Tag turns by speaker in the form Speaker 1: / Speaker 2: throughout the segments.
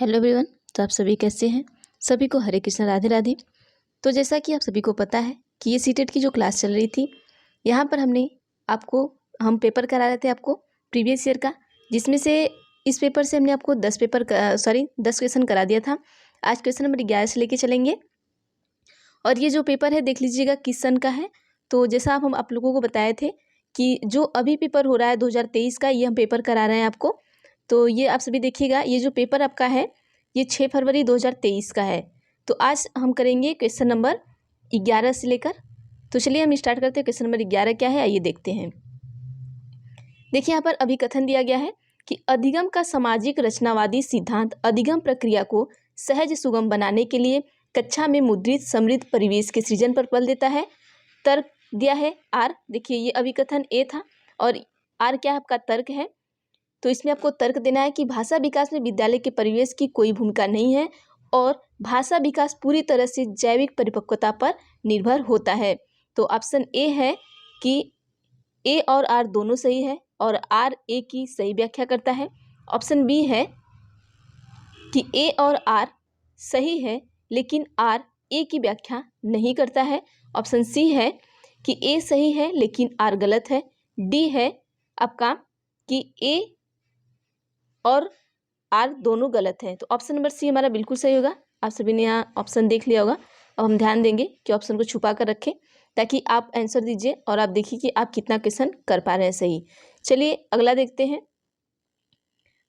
Speaker 1: Hello everyone. तो आप सभी कैसे हैं? सभी को हरे कृष्ण राधे राधे। तो जैसा कि आप सभी को पता है कि ये सीटेट की जो क्लास चल रही थी, यहाँ पर हम पेपर करा रहे थे आपको प्रीवियस ईयर का, जिसमें से इस पेपर से हमने आपको 10 क्वेश्चन करा दिया था। आज क्वेश्चन नंबर 11 से लेके चलेंगे। और ये जो पेपर है देख लीजिएगा किस सन का है। तो जैसा हम आप लोगों को बताए थे कि जो अभी पेपर हो रहा है 2023 का, ये हम पेपर करा रहे हैं आपको। तो ये आप सभी देखिएगा, ये जो पेपर आपका है ये 6 फरवरी 2023 का है। तो आज हम करेंगे क्वेश्चन नंबर 11 से लेकर। तो चलिए हम स्टार्ट करते हैं। क्वेश्चन नंबर 11 क्या है आइए देखते हैं। देखिए यहाँ पर अभिकथन दिया गया है कि अधिगम का सामाजिक रचनावादी सिद्धांत अधिगम प्रक्रिया को सहज सुगम बनाने के लिए कक्षा में मुद्रित समृद्ध परिवेश के सृजन पर बल देता है। तर्क दिया है आर। देखिए ये अभिकथन ए था और आर क्या है आपका तर्क है। तो इसमें आपको तर्क देना है कि भाषा विकास में विद्यालय के परिवेश की कोई भूमिका नहीं है और भाषा विकास पूरी तरह से जैविक परिपक्वता पर निर्भर होता है। तो ऑप्शन ए है कि ए और आर दोनों सही है और आर ए की सही व्याख्या करता है। ऑप्शन बी है कि ए और आर सही है लेकिन आर ए की व्याख्या नहीं करता है। ऑप्शन सी है कि ए सही है लेकिन आर गलत है। डी है आपका कि ए और आर दोनों गलत है। तो ऑप्शन नंबर सी हमारा बिल्कुल सही होगा। आप सभी ने यहाँ ऑप्शन देख लिया होगा। अब हम ध्यान देंगे कि ऑप्शन को छुपा कर रखें ताकि आप आंसर दीजिए और आप देखिए कि आप कितना क्वेश्चन कर पा रहे हैं सही। चलिए अगला देखते हैं।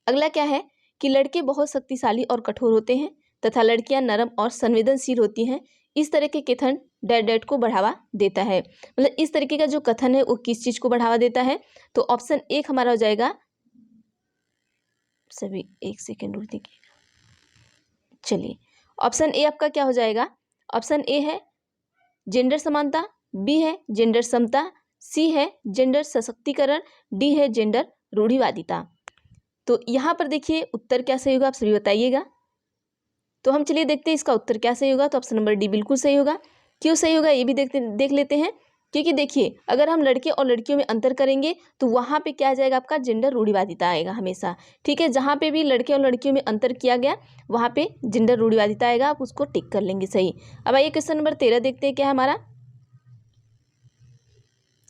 Speaker 1: अगला क्या है कि लड़के बहुत शक्तिशाली और कठोर होते हैं तथा लड़कियां नरम और संवेदनशील होती हैं। इस तरह के कथन डेट को बढ़ावा देता है। मतलब इस तरीके का जो कथन है वो किस चीज़ को बढ़ावा देता है? तो ऑप्शन एक हमारा हो जाएगा, सभी एक सेकेंड रुक दीजिएगा। चलिए ऑप्शन ए आपका क्या हो जाएगा? ऑप्शन ए है जेंडर समानता, बी है जेंडर समता, सी है जेंडर सशक्तिकरण, डी है जेंडर रूढ़िवादिता। तो यहाँ पर देखिए उत्तर क्या सही होगा आप सभी बताइएगा। तो हम चलिए देखते हैं इसका उत्तर क्या सही होगा। तो ऑप्शन नंबर डी बिल्कुल सही होगा। क्यों सही होगा ये भी देख लेते हैं। क्योंकि देखिए अगर हम लड़के और लड़कियों में अंतर करेंगे तो वहाँ पे क्या आ जाएगा आपका जेंडर रूढ़िवादिता आएगा हमेशा। ठीक है, जहाँ पे भी लड़के और लड़कियों में अंतर किया गया वहाँ पे जेंडर रूढ़िवादिता आएगा, आप उसको टिक कर लेंगे सही। अब आइए क्वेश्चन नंबर 13 देखते हैं क्या है हमारा।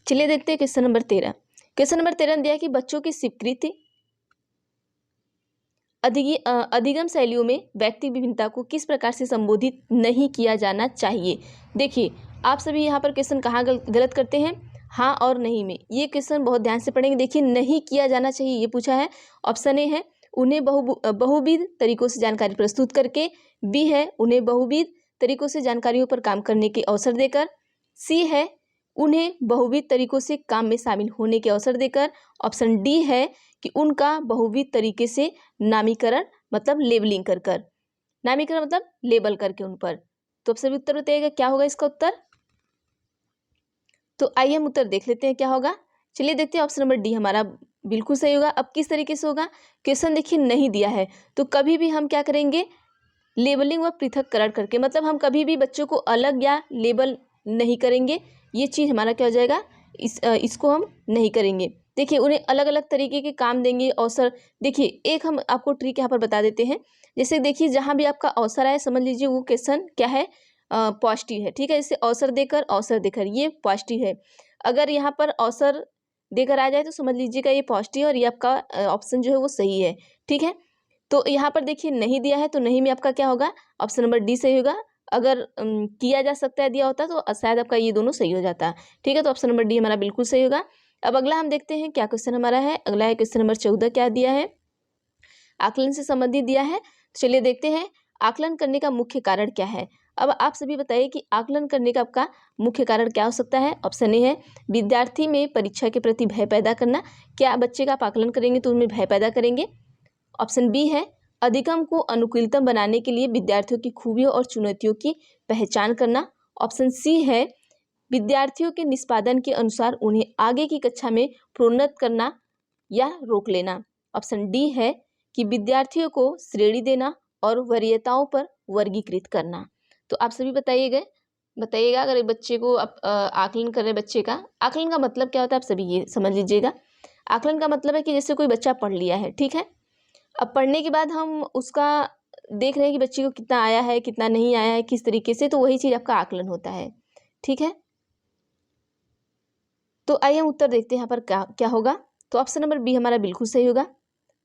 Speaker 1: चलिए देखते हैं क्वेश्चन नंबर 13। क्वेश्चन नंबर 13 दिया है कि बच्चों की स्वीकृति अधिगम शैलियों में व्यक्ति विभिन्नता को किस प्रकार से संबोधित नहीं किया जाना चाहिए। देखिए आप सभी यहाँ पर क्वेश्चन कहाँ गलत करते हैं, हाँ और नहीं में। ये क्वेश्चन बहुत ध्यान से पढ़ेंगे। देखिए नहीं किया जाना चाहिए ये पूछा है। ऑप्शन ए है उन्हें बहुविध तरीकों से जानकारी प्रस्तुत करके, बी है उन्हें बहुविध तरीकों से जानकारियों पर काम करने के अवसर देकर, सी है उन्हें बहुविध तरीकों से काम में शामिल होने के अवसर देकर, ऑप्शन डी है कि उनका बहुविध तरीके से नामीकरण मतलब लेबलिंग कर कर, नामीकरण मतलब लेबल करके उन पर। तो अब सभी उत्तर बताइएगा क्या होगा इसका उत्तर। तो आइए हम उत्तर देख लेते हैं क्या होगा। चलिए देखते हैं ऑप्शन नंबर डी हमारा बिल्कुल सही होगा। अब किस तरीके से होगा, क्वेश्चन देखिए नहीं दिया है तो कभी भी हम क्या करेंगे, लेबलिंग व पृथककरण करके, मतलब हम कभी भी बच्चों को अलग या लेबल नहीं करेंगे। ये चीज़ हमारा क्या हो जाएगा, इसको हम नहीं करेंगे। देखिए उन्हें अलग अलग तरीके के काम देंगे अवसर। देखिए एक हम आपको ट्रिक यहाँ पर बता देते हैं। जैसे देखिए जहाँ भी आपका अवसर आए समझ लीजिए वो क्वेश्चन क्या है, पॉजिटिव है। ठीक है, जैसे अवसर देकर ये पॉजिटिव है। अगर यहाँ पर अवसर देकर आ जाए तो समझ लीजिएगा ये पॉजिटिव और ये आपका ऑप्शन जो है वो सही है। ठीक है, तो यहाँ पर देखिए नहीं दिया है तो नहीं में आपका क्या होगा, ऑप्शन नंबर डी सही होगा। अगर किया जा सकता है दिया होता तो शायद आपका ये दोनों सही हो जाता। ठीक है, तो ऑप्शन नंबर डी हमारा बिल्कुल सही होगा। अब अगला हम देखते हैं क्या क्वेश्चन हमारा है। अगला है क्वेश्चन नंबर 14। क्या दिया है, आकलन से संबंधित दिया है। चलिए देखते हैं आकलन करने का मुख्य कारण क्या है। अब आप सभी बताइए कि आकलन करने का आपका मुख्य कारण क्या हो सकता है। ऑप्शन ए है विद्यार्थी में परीक्षा के प्रति भय पैदा करना। क्या बच्चे का आप आकलन करेंगे तो उनमें भय पैदा करेंगे। ऑप्शन बी है अधिगम को अनुकूलतम बनाने के लिए विद्यार्थियों की खूबियों और चुनौतियों की पहचान करना। ऑप्शन सी है विद्यार्थियों के निष्पादन के अनुसार उन्हें आगे की कक्षा में प्रोन्नत करना या रोक लेना। ऑप्शन डी है कि विद्यार्थियों को श्रेणी देना और वरीयताओं पर वर्गीकृत करना। तो आप सभी बताइएगा अगर बच्चे को आप आकलन कर रहे बच्चे का, आकलन का मतलब क्या होता है आप सभी ये समझ लीजिएगा। आकलन का मतलब है कि जैसे कोई बच्चा पढ़ लिया है, ठीक है, अब पढ़ने के बाद हम उसका देख रहे हैं कि बच्चे को कितना आया है, कितना नहीं आया है, किस तरीके से, तो वही चीज़ आपका आकलन होता है। ठीक है, तो आइए हम उत्तर देखते हैं यहाँ पर क्या क्या होगा। तो ऑप्शन नंबर बी हमारा बिल्कुल सही होगा।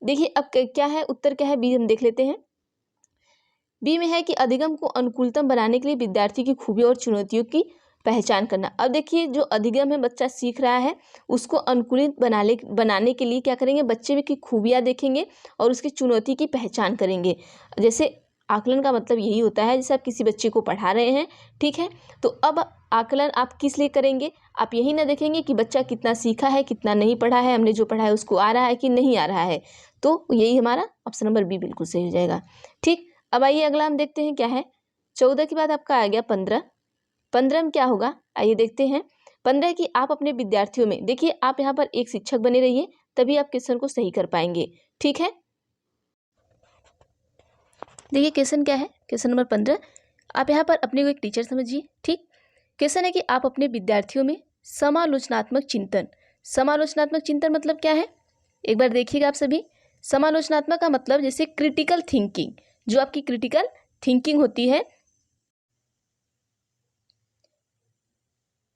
Speaker 1: देखिए अब क्या है, उत्तर क्या है, बी हम देख लेते हैं। बी में है कि अधिगम को अनुकूलतम बनाने के लिए विद्यार्थी की खूबियों और चुनौतियों की पहचान करना। अब देखिए जो अधिगम है, बच्चा सीख रहा है, उसको अनुकूलित बनाने के लिए क्या करेंगे, बच्चे में की खूबियाँ देखेंगे और उसकी चुनौती की पहचान करेंगे। जैसे आकलन का मतलब यही होता है, जैसे आप किसी बच्चे को पढ़ा रहे हैं, ठीक है, तो अब आकलन आप किस लिए करेंगे, आप यही ना देखेंगे कि बच्चा कितना सीखा है, कितना नहीं पढ़ा है, हमने जो पढ़ा है उसको आ रहा है कि नहीं आ रहा है। तो यही हमारा ऑप्शन नंबर बी बिल्कुल सही हो जाएगा। ठीक, अब आइए अगला हम देखते हैं क्या है। 14 के बाद आपका आ गया 15। 15 में क्या होगा, आइए देखते हैं। 15 की आप अपने विद्यार्थियों में, देखिए आप यहाँ पर एक शिक्षक बने रहिए, तभी आप क्वेश्चन को सही कर पाएंगे। ठीक है, देखिए क्वेश्चन क्या है, क्वेश्चन नंबर 15, आप यहाँ पर अपने को एक टीचर समझिए। ठीक, क्वेश्चन है कि आप अपने विद्यार्थियों में समालोचनात्मक चिंतन, समालोचनात्मक चिंतन मतलब क्या है, एक बार देखिएगा आप सभी। समालोचनात्मक का मतलब जैसे क्रिटिकल थिंकिंग, जो आपकी क्रिटिकल थिंकिंग होती है,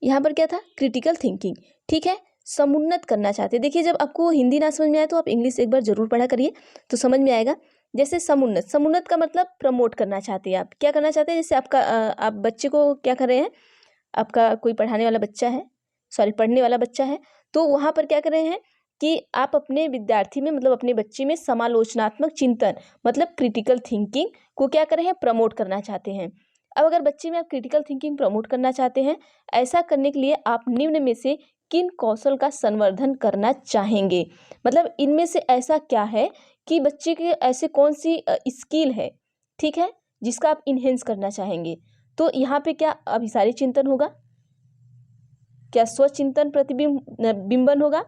Speaker 1: यहाँ पर क्या था, क्रिटिकल थिंकिंग। ठीक है, समुन्नत करना चाहते हैं। देखिए जब आपको हिंदी ना समझ में आए तो आप इंग्लिश एक बार जरूर पढ़ा करिए, तो समझ में आएगा। जैसे समुन्नत, समुन्नत का मतलब प्रमोट करना चाहते हैं, आप क्या करना चाहते हैं, जैसे आपका आप बच्चे को क्या कर रहे हैं, आपका कोई पढ़ाने वाला बच्चा है, सॉरी पढ़ने वाला बच्चा है, तो वहाँ पर क्या कर रहे हैं कि आप अपने विद्यार्थी में, मतलब अपने बच्चे में समालोचनात्मक चिंतन मतलब क्रिटिकल थिंकिंग को क्या कर रहे हैं, प्रमोट करना चाहते हैं। अब अगर बच्चे में आप क्रिटिकल थिंकिंग प्रमोट करना चाहते हैं, ऐसा करने के लिए आप निम्न में से किन कौशल का संवर्धन करना चाहेंगे, मतलब इनमें से ऐसा क्या है कि बच्चे के ऐसे कौन सी स्किल है, ठीक है, जिसका आप इन्हेंस करना चाहेंगे। तो यहाँ पे क्या अभिसारी चिंतन होगा, क्या स्वचिंतन बिंबन होगा,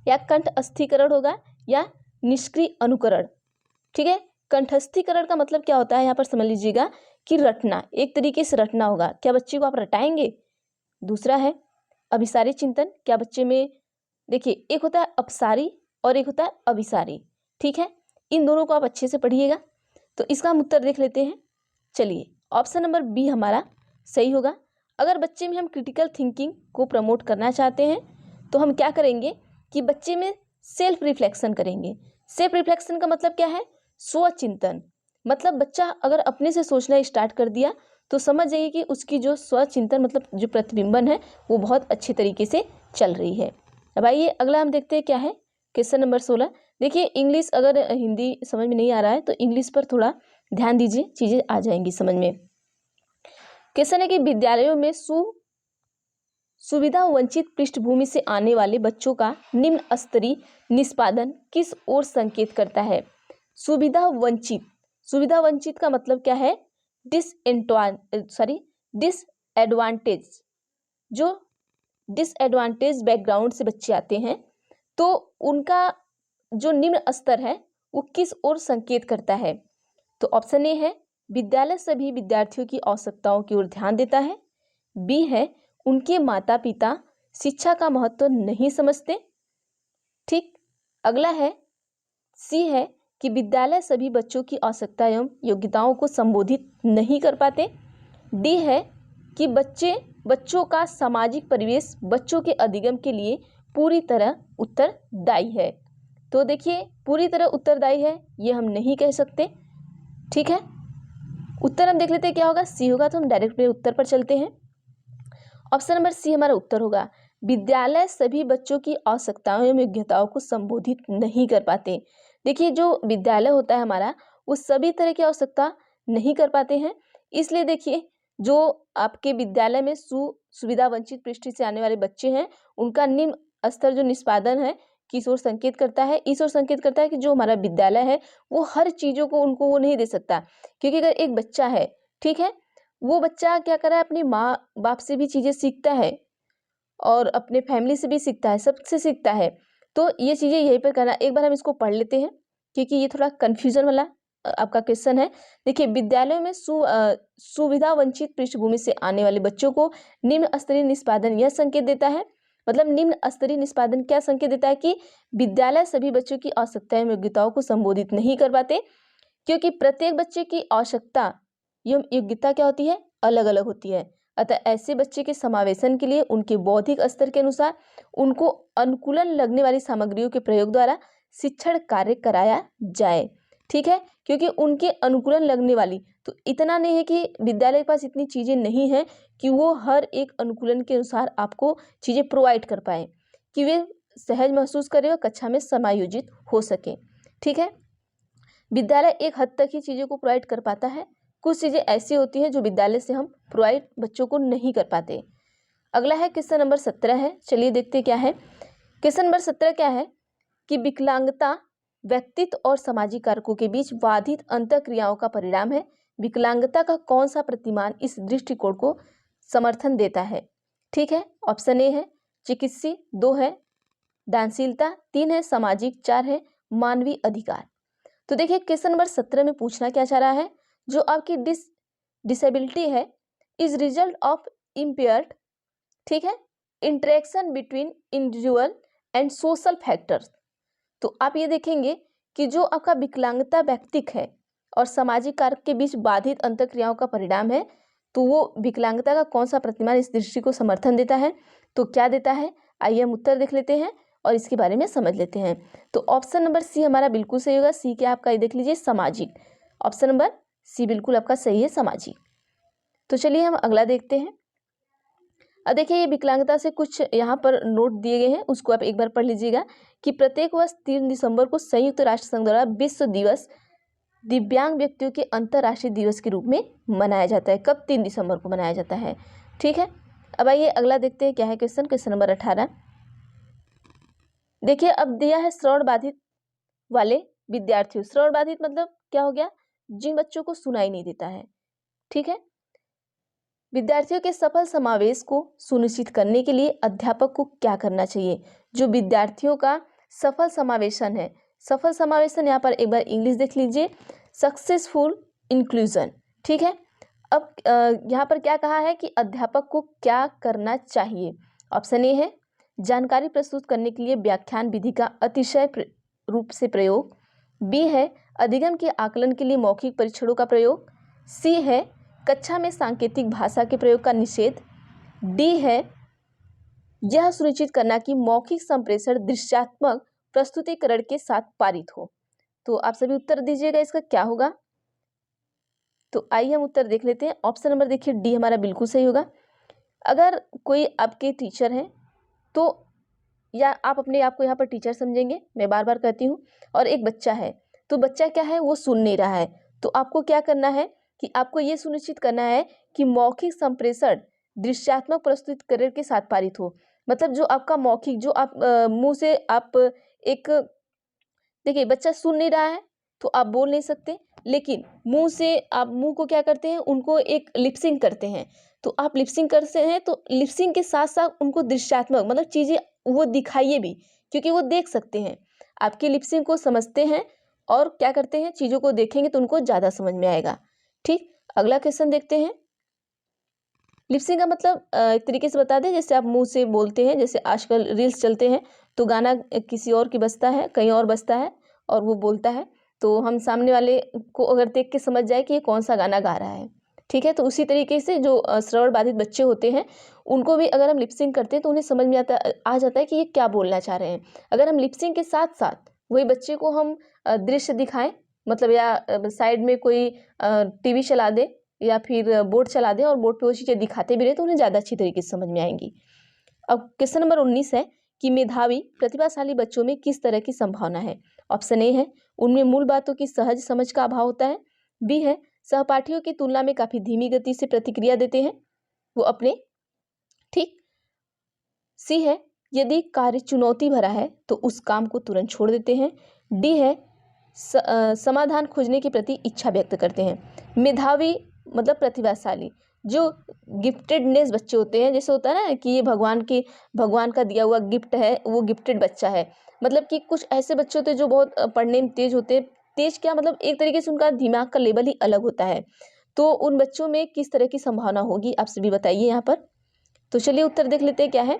Speaker 1: या कंठस्थीकरण होगा, या निष्क्रिय अनुकरण। ठीक है, कंठस्थीकरण का मतलब क्या होता है, यहाँ पर समझ लीजिएगा कि रटना, एक तरीके से रटना होगा, क्या बच्चे को आप रटाएंगे। दूसरा है अभिसारी चिंतन, क्या बच्चे में, देखिए एक होता है अपसारी और एक होता है अभिसारी। ठीक है, इन दोनों को आप अच्छे से पढ़िएगा। तो इसका हम उत्तर देख लेते हैं। चलिए ऑप्शन नंबर बी हमारा सही होगा। अगर बच्चे में हम क्रिटिकल थिंकिंग को प्रमोट करना चाहते हैं तो हम क्या करेंगे कि बच्चे में सेल्फ रिफ्लेक्शन करेंगे। सेल्फ रिफ्लेक्शन का मतलब क्या है, स्वचिंतन। मतलब बच्चा अगर अपने से सोचना स्टार्ट कर दिया तो समझ जाइए कि उसकी जो स्वचिंतन मतलब जो प्रतिबिंबन है वो बहुत अच्छे तरीके से चल रही है। अब आइए अगला हम देखते हैं क्या है, क्वेश्चन नंबर 16। देखिए इंग्लिश, अगर हिंदी समझ में नहीं आ रहा है तो इंग्लिश पर थोड़ा ध्यान दीजिए, चीजें आ जाएंगी समझ में। क्वेश्चन है कि विद्यालयों में सुविधा वंचित पृष्ठभूमि से आने वाले बच्चों का निम्न स्तरीय निष्पादन किस ओर संकेत करता है। सुविधा वंचित, सुविधा वंचित का मतलब क्या है, डिसएडवांटेज, जो डिसएडवांटेज बैकग्राउंड से बच्चे आते हैं तो उनका जो निम्न स्तर है वो किस ओर संकेत करता है। तो ऑप्शन ए है विद्यालय सभी विद्यार्थियों की आवश्यकताओं की ओर ध्यान देता है, बी है उनके माता पिता शिक्षा का महत्व नहीं समझते, ठीक, अगला है सी है कि विद्यालय सभी बच्चों की आवश्यकता एवं योग्यताओं को संबोधित नहीं कर पाते, डी है कि बच्चों का सामाजिक परिवेश बच्चों के अधिगम के लिए पूरी तरह उत्तरदायी है। तो देखिए पूरी तरह उत्तरदायी है ये हम नहीं कह सकते। ठीक है, उत्तर हम देख लेते हैं क्या होगा, सी होगा। तो हम डायरेक्ट उत्तर पर चलते हैं। ऑप्शन नंबर सी हमारा उत्तर होगा, विद्यालय सभी बच्चों की आवश्यकताओं एवं योग्यताओं को संबोधित नहीं कर पाते। देखिए जो विद्यालय होता है हमारा वो सभी तरह की आवश्यकता नहीं कर पाते हैं, इसलिए देखिए जो आपके विद्यालय में सुविधा वंचित पृष्ठ से आने वाले बच्चे हैं उनका निम्न स्तर जो निष्पादन है किस ओर संकेत करता है, इस ओर संकेत करता है कि जो हमारा विद्यालय है वो हर चीजों को उनको वो नहीं दे सकता। क्योंकि अगर एक बच्चा है, ठीक है, वो बच्चा क्या कर रहा है, अपनी माँ बाप से भी चीजें सीखता है और अपने फैमिली से भी सीखता है, सबसे सीखता है। तो ये चीजें यहीं पर करना, एक बार हम इसको पढ़ लेते हैं क्योंकि ये थोड़ा कंफ्यूजन वाला आपका क्वेश्चन है। देखिए विद्यालयों में सुविधा वंचित पृष्ठभूमि से आने वाले बच्चों को निम्न स्तरीय निष्पादन यह संकेत देता है, मतलब निम्न स्तरीय निष्पादन क्या संकेत देता है कि विद्यालय सभी बच्चों की आवश्यकताएं एवं योग्यताओं को संबोधित नहीं कर पाते। क्योंकि प्रत्येक बच्चे की आवश्यकता एवं योग्यता क्या होती है, अलग अलग होती है। अतः ऐसे बच्चे के समावेशन के लिए उनके बौद्धिक स्तर के अनुसार उनको अनुकूलन लगने वाली सामग्रियों के प्रयोग द्वारा शिक्षण कार्य कराया जाए। ठीक है, क्योंकि उनके अनुकूलन लगने वाली, तो इतना नहीं है कि विद्यालय के पास इतनी चीज़ें नहीं हैं कि वो हर एक अनुकूलन के अनुसार आपको चीज़ें प्रोवाइड कर पाए, कि वे सहज महसूस करें और कक्षा में समायोजित हो सकें। ठीक है, विद्यालय एक हद तक ही चीज़ों को प्रोवाइड कर पाता है, कुछ चीज़ें ऐसी होती हैं जो विद्यालय से हम प्रोवाइड बच्चों को नहीं कर पाते। अगला है क्वेश्चन नंबर 17 है, चलिए देखते क्या है। क्वेश्चन नंबर 17 क्या है कि विकलांगता व्यक्तित्व और सामाजिक कारकों के बीच बाधित अंतःक्रियाओं का परिणाम है। विकलांगता का कौन सा प्रतिमान इस दृष्टिकोण को समर्थन देता है? ठीक है, ऑप्शन ए है चिकित्सीय, 2 है दानशीलता, 3 है सामाजिक, 4 है मानवीय अधिकार। तो देखिए क्वेश्चन नंबर 17 में पूछना क्या चाह रहा है, जो आपकी डिसेबिलिटी है इज रिजल्ट ऑफ इम्पेयर्ड, ठीक है, interaction between individual and social factors. तो आप ये देखेंगे कि जो आपका विकलांगता व्यक्तिक है और सामाजिक कारक के बीच बाधित अंतःक्रियाओं का परिणाम है, तो वो विकलांगता का कौन सा प्रतिमान इस दृष्टि को समर्थन देता है? तो क्या देता है, आइए हम उत्तर देख लेते हैं और इसके बारे में समझ लेते हैं। तो ऑप्शन नंबर सी हमारा बिल्कुल सही होगा। सी क्या आपका, ये देख लीजिए सामाजिक, ऑप्शन नंबर सी बिल्कुल आपका सही है, सामाजिक। तो चलिए हम अगला देखते हैं। अब देखिए ये विकलांगता से कुछ यहाँ पर नोट दिए गए हैं, उसको आप एक बार पढ़ लीजिएगा कि प्रत्येक वर्ष 3 दिसंबर को संयुक्त राष्ट्र संघ द्वारा विश्व दिवस दिव्यांग व्यक्तियों के अंतर्राष्ट्रीय दिवस के रूप में मनाया जाता है। कब? 3 दिसंबर को मनाया जाता है। ठीक है, अब आइए अगला देखते हैं क्या है क्वेश्चन, क्वेश्चन नंबर 18। देखिए अब दिया है श्रवण बाधित वाले विद्यार्थियों। श्रवण बाधित मतलब क्या हो गया, जिन बच्चों को सुनाई नहीं देता है। ठीक है, विद्यार्थियों के सफल समावेश को सुनिश्चित करने के लिए अध्यापक को क्या करना चाहिए? जो विद्यार्थियों का सफल समावेशन है, सफल समावेशन यहाँ पर एक बार इंग्लिश देख लीजिए, सक्सेसफुल इंक्लूजन। ठीक है, अब यहाँ पर क्या कहा है कि अध्यापक को क्या करना चाहिए? ऑप्शन ए है जानकारी प्रस्तुत करने के लिए व्याख्यान विधि का अतिशय रूप से प्रयोग, बी है अधिगम के आकलन के लिए मौखिक परीक्षणों का प्रयोग, सी है कक्षा में सांकेतिक भाषा के प्रयोग का निषेध, डी है यह सुनिश्चित करना कि मौखिक संप्रेषण दृश्यात्मक प्रस्तुतिकरण के साथ पारित हो। तो आप सभी उत्तर दीजिएगा इसका क्या होगा। तो आइए हम उत्तर देख लेते हैं। ऑप्शन नंबर देखिए डी हमारा बिल्कुल सही होगा। अगर कोई आपके टीचर हैं तो या आप अपने आप को यहाँ पर टीचर समझेंगे, मैं बार बार कहती हूँ, और एक बच्चा है, तो बच्चा क्या है, वो सुन नहीं रहा है, तो आपको क्या करना है कि आपको ये सुनिश्चित करना है कि मौखिक संप्रेषण दृश्यात्मक प्रस्तुतिकरण के साथ पारित हो। मतलब जो आपका मौखिक, जो आप मुंह से आप एक, देखिए बच्चा सुन नहीं रहा है तो आप बोल नहीं सकते, लेकिन मुंह से आप मुंह को क्या करते हैं, उनको एक लिपसिंग करते हैं। तो आप लिपसिंग करते हैं तो लिपसिंग के साथ साथ उनको दृश्यात्मक मतलब चीज़ें वो दिखाइए भी, क्योंकि वो देख सकते हैं, आपकी लिपसिंग को समझते हैं और क्या करते हैं, चीज़ों को देखेंगे तो उनको ज़्यादा समझ में आएगा। ठीक, अगला क्वेश्चन देखते हैं। लिपसिंग का मतलब एक तरीके से बता दें, जैसे आप मुंह से बोलते हैं, जैसे आजकल रील्स चलते हैं तो गाना किसी और की बजता है, कहीं और बजता है और वो बोलता है, तो हम सामने वाले को अगर देख के समझ जाए कि ये कौन सा गाना गा रहा है। ठीक है, तो उसी तरीके से जो श्रवण बाधित बच्चे होते हैं उनको भी अगर हम लिपसिंग करते हैं तो उन्हें समझ में आ जाता है कि ये क्या बोलना चाह रहे हैं। अगर हम लिपसिंग के साथ साथ वही बच्चे को हम दृश्य दिखाएं, मतलब या साइड में कोई टीवी चला दे या फिर बोर्ड चला दें और बोर्ड पे वो चीज़ें दिखाते भी रहे तो उन्हें ज़्यादा अच्छी तरीके से समझ में आएंगी। अब क्वेश्चन नंबर 19 है कि मेधावी प्रतिभाशाली बच्चों में किस तरह की संभावना है? ऑप्शन ए है उनमें मूल बातों की सहज समझ का अभाव होता है, बी है सहपाठियों की तुलना में काफ़ी धीमी गति से प्रतिक्रिया देते हैं वो अपने, ठीक, सी है यदि कार्य चुनौती भरा है तो उस काम को तुरंत छोड़ देते हैं, डी है समाधान खोजने के प्रति इच्छा व्यक्त करते हैं। मेधावी मतलब प्रतिभाशाली, जो गिफ्टेडनेस बच्चे होते हैं, जैसे होता है ना कि ये भगवान का दिया हुआ गिफ्ट है, वो गिफ्टेड बच्चा है, मतलब कि कुछ ऐसे बच्चे होते हैं जो बहुत पढ़ने में तेज होते हैं, तेज क्या मतलब एक तरीके से उनका दिमाग का लेवल ही अलग होता है। तो उन बच्चों में किस तरह की संभावना होगी आप सभी बताइए यहाँ पर। तो चलिए उत्तर देख लेते हैं क्या है।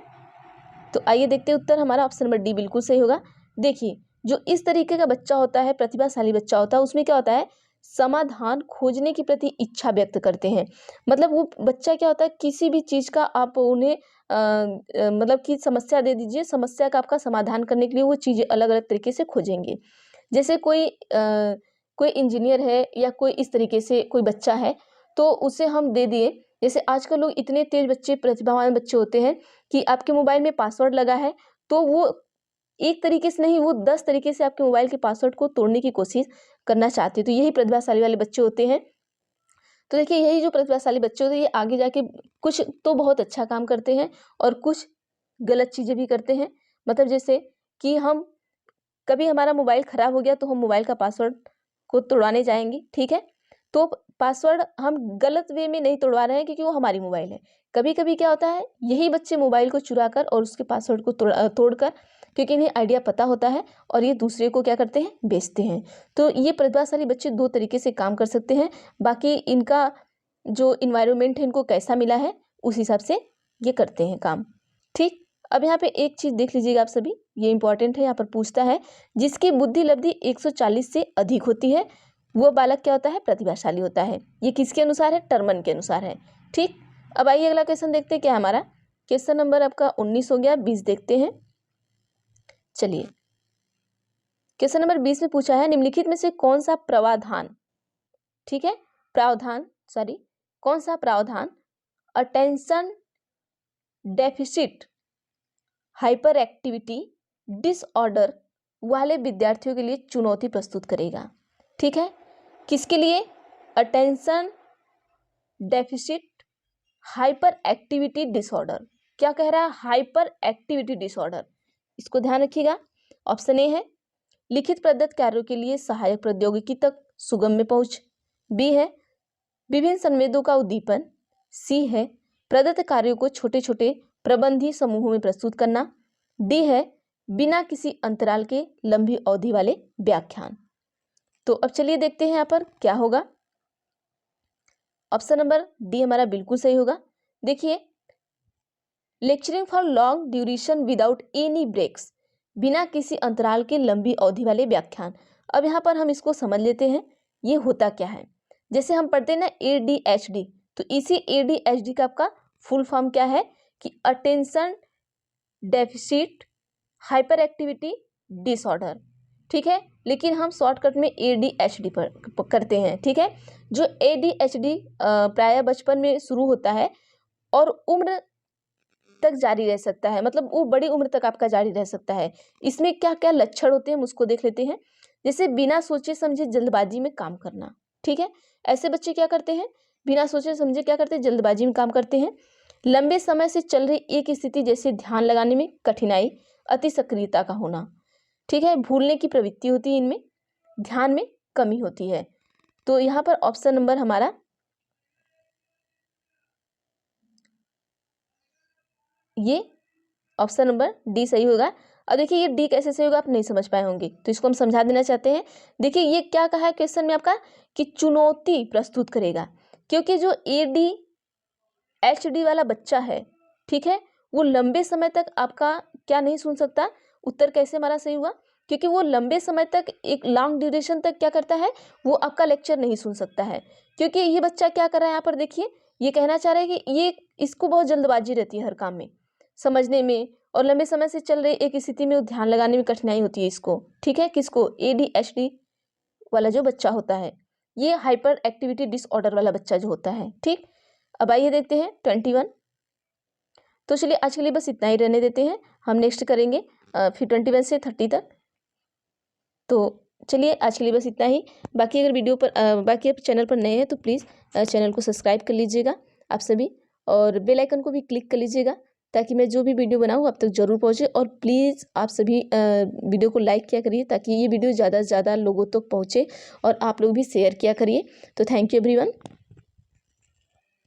Speaker 1: तो आइए देखते हैं उत्तर हमारा ऑप्शन नंबर डी बिल्कुल सही होगा। देखिए जो इस तरीके का बच्चा होता है, प्रतिभाशाली बच्चा होता है, उसमें क्या होता है, समाधान खोजने के प्रति इच्छा व्यक्त करते हैं। मतलब वो बच्चा क्या होता है, किसी भी चीज़ का आप उन्हें मतलब कि समस्या दे दीजिए, समस्या का आपका समाधान करने के लिए वो चीज़ें अलग अलग तरीके से खोजेंगे। जैसे कोई इंजीनियर है या कोई इस तरीके से कोई बच्चा है, तो उसे हम दे दिए। जैसे आजकल लोग इतने तेज बच्चे, प्रतिभावान बच्चे होते हैं कि आपके मोबाइल में पासवर्ड लगा है, तो वो एक तरीके से नहीं, वो 10 तरीके से आपके मोबाइल के पासवर्ड को तोड़ने की कोशिश करना चाहते हैं। तो यही प्रतिभाशाली वाले बच्चे होते हैं। तो देखिए, यही जो प्रतिभाशाली बच्चे होते हैं, ये आगे जाके कुछ तो बहुत अच्छा काम करते हैं और कुछ गलत चीज़ें भी करते हैं। मतलब जैसे कि हम कभी हमारा मोबाइल ख़राब हो गया, तो हम मोबाइल का पासवर्ड को तोड़वाने जाएँगे, ठीक है? तो पासवर्ड हम गलत वे में नहीं तोड़वा रहे हैं, क्योंकि वो हमारी मोबाइल है। कभी-कभी क्या होता है, यही बच्चे मोबाइल को चुरा कर और उसके पासवर्ड को तोड़कर, क्योंकि इन्हें आइडिया पता होता है, और ये दूसरे को क्या करते हैं, बेचते हैं। तो ये प्रतिभाशाली बच्चे 2 तरीके से काम कर सकते हैं। बाकी इनका जो एनवायरनमेंट है, इनको कैसा मिला है, उस हिसाब से ये करते हैं काम, ठीक? अब यहाँ पे एक चीज़ देख लीजिएगा आप सभी, ये इंपॉर्टेंट है। यहाँ पर पूछता है, जिसकी बुद्धि लब्धि 140 से अधिक होती है, वो बालक क्या होता है, प्रतिभाशाली होता है। ये किसके अनुसार है, टर्मन के अनुसार है, ठीक। अब आइए अगला क्वेश्चन देखते हैं। क्या हमारा क्वेश्चन नंबर आपका 19 हो गया, 20 देखते हैं। चलिए, क्वेश्चन नंबर 20 में पूछा है, निम्नलिखित में से कौन सा प्रावधान, ठीक है, कौन सा प्रावधान attention deficit hyper activity disorder वाले विद्यार्थियों के लिए चुनौती प्रस्तुत करेगा, ठीक है। किसके लिए, attention deficit hyper activity disorder. क्या कह रहा है, हाइपर एक्टिविटी डिसऑर्डर, इसको ध्यान रखिएगा। ऑप्शन ए है, लिखित प्रदत्त कार्यों के लिए सहायक प्रौद्योगिकी तक सुगम्य पहुंच। बी है, विभिन्न संवेदों का उद्दीपन। सी है, प्रदत्त कार्यों को छोटे छोटे प्रबंधी समूहों में प्रस्तुत करना। डी है, बिना किसी अंतराल के लंबी अवधि वाले व्याख्यान। तो अब चलिए देखते हैं यहाँ पर क्या होगा। ऑप्शन नंबर डी हमारा बिल्कुल सही होगा। देखिए, lecturing for long duration without any breaks, बिना किसी अंतराल के लंबी अवधि वाले व्याख्यान। अब यहाँ पर हम इसको समझ लेते हैं, ये होता क्या है। जैसे हम पढ़ते हैं ना ADHD, तो इसी ADHD का आपका फुल फॉर्म क्या है कि attention deficit hyper activity disorder, ठीक है। लेकिन हम शॉर्टकट में ADHD पर करते हैं, ठीक है। जो ADHD प्रायः बचपन में शुरू होता है और उम्र तक जारी रह सकता है, मतलब वो बड़ी उम्र तक आपका जारी रह सकता है। इसमें क्या क्या लक्षण होते हैं, हम उसको देख लेते हैं। जैसे बिना सोचे समझे जल्दबाजी में काम करना, ठीक है। ऐसे बच्चे क्या करते हैं, बिना सोचे समझे क्या करते हैं, जल्दबाजी में काम करते हैं। लंबे समय से चल रही एक स्थिति जैसे ध्यान लगाने में कठिनाई, अति सक्रियता का होना, ठीक है। भूलने की प्रवृत्ति होती है इनमें, ध्यान में कमी होती है। तो यहाँ पर ऑप्शन नंबर हमारा ये ऑप्शन नंबर डी सही होगा। और देखिए, ये डी कैसे सही होगा आप नहीं समझ पाए होंगे, तो इसको हम समझा देना चाहते हैं। देखिए, ये क्या कहा है क्वेश्चन में आपका कि चुनौती प्रस्तुत करेगा, क्योंकि जो ADHD वाला बच्चा है, ठीक है, वो लंबे समय तक आपका क्या नहीं सुन सकता। उत्तर कैसे हमारा सही हुआ, क्योंकि वो लंबे समय तक, एक लॉन्ग ड्यूरेशन तक क्या करता है, वो आपका लेक्चर नहीं सुन सकता है। क्योंकि ये बच्चा क्या कर रहा है यहाँ पर, देखिए, ये कहना चाह रहा है कि ये इसको बहुत जल्दबाजी रहती है हर काम में समझने में, और लंबे समय से चल रही एक स्थिति में ध्यान लगाने में कठिनाई होती है इसको, ठीक है। किसको, ADHD वाला जो बच्चा होता है, ये हाइपर एक्टिविटी डिसऑर्डर वाला बच्चा जो होता है, ठीक। अब आइए देखते हैं 21। तो चलिए, आज के लिए बस इतना ही रहने देते हैं, हम नेक्स्ट करेंगे फिर 21 से 30 तक। तो चलिए, आज के लिए बस इतना ही। बाकी अगर वीडियो पर बाकी आप चैनल पर नए हैं तो प्लीज़ चैनल को सब्सक्राइब कर लीजिएगा आप सभी, और बेल आइकन को भी क्लिक कर लीजिएगा, ताकि मैं जो भी वीडियो बनाऊँ आप तक जरूर पहुँचे। और प्लीज़ आप सभी वीडियो को लाइक किया करिए, ताकि ये वीडियो ज़्यादा से ज़्यादा लोगों तक पहुँचे, और आप लोग भी शेयर किया करिए। तो थैंक यू एवरीवन।